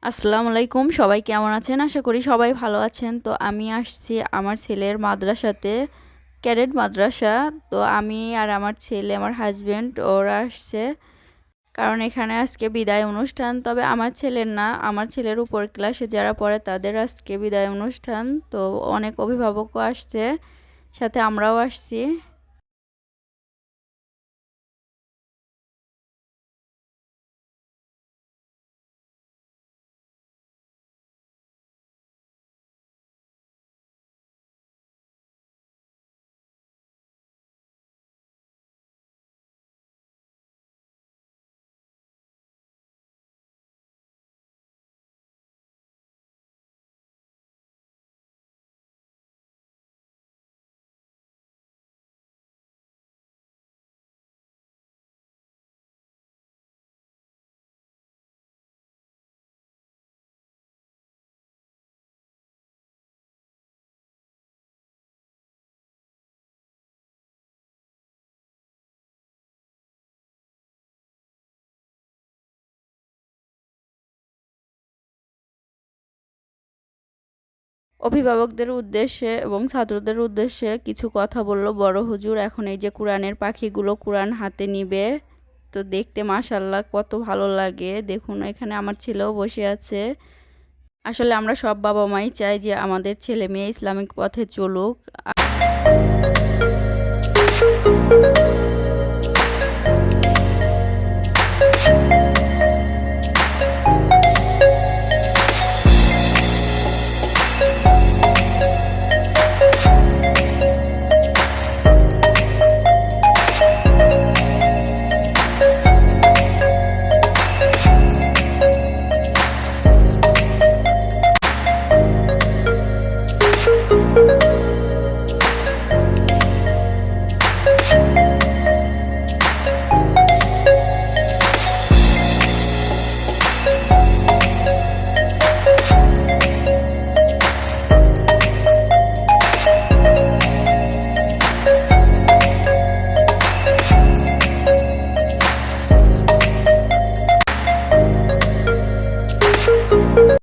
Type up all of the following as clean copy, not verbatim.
আসসালামু আলাইকুম, সবাই কেমন আছেন? আশা করি সবাই ভালো আছেন। তো আমি আসছি আমার ছেলের মাদ্রাসাতে, ক্যাডেট মাদ্রাসা। তো আমি আর আমার ছেলে, আমার হাজবেন্ড ওরা আসছে, কারণ এখানে আজকে বিদায় অনুষ্ঠান। তবে আমার ছেলের না, আমার ছেলের উপর ক্লাসে যারা পড়ে তাদের আজকে বিদায় অনুষ্ঠান। তো অনেক অভিভাবকও আসছে, সাথে আমরাও আসছি। অভিভাবকদের উদ্দেশ্যে এবং ছাত্রদের উদ্দেশ্যে কিছু কথা বলল বড় হুজুর। এখন এই যে কোরআনের পাখিগুলো কোরআন হাতে নিবে, তো দেখতে মাশাল্লাহ কত ভালো লাগে। দেখুন এখানে আমার ছেলেও বসে আছে। আসলে আমরা সব বাবা মাই চাই যে আমাদের ছেলে মেয়ে ইসলামিক পথে চলুক।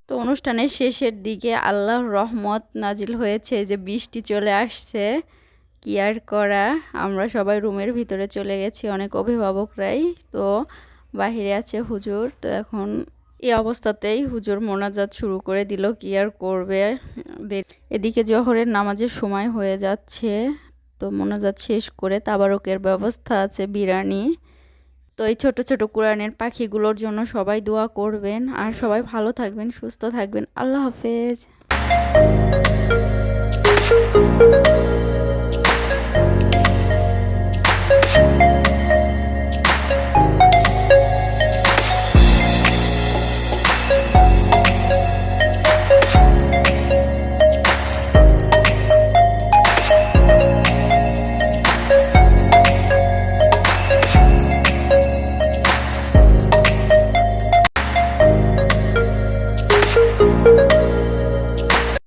তো অনুষ্ঠানের শেষের দিকে আল্লাহর রহমত নাজিল হয়েছে, যে বৃষ্টি চলে আসছে। কি আর করা, আমরা সবাই রুমের ভিতরে চলে গেছি, অনেক অভিভাবকরাই। তো বাহিরে আছে হুজুর। তো এখন এই অবস্থাতেই হুজুর মোনাজাত শুরু করে দিল, কি আর করবে। এদিকে জোহরের নামাজের সময় হয়ে যাচ্ছে। তো মোনাজাত শেষ করে তাবারকের ব্যবস্থা আছে, বিরিয়ানি। তো এই ছোট ছোট কোরআনের পাখিগুলোর জন্য সবাই দোয়া করবেন, আর সবাই ভালো থাকবেন, সুস্থ থাকবেন। আল্লাহ হাফেজ।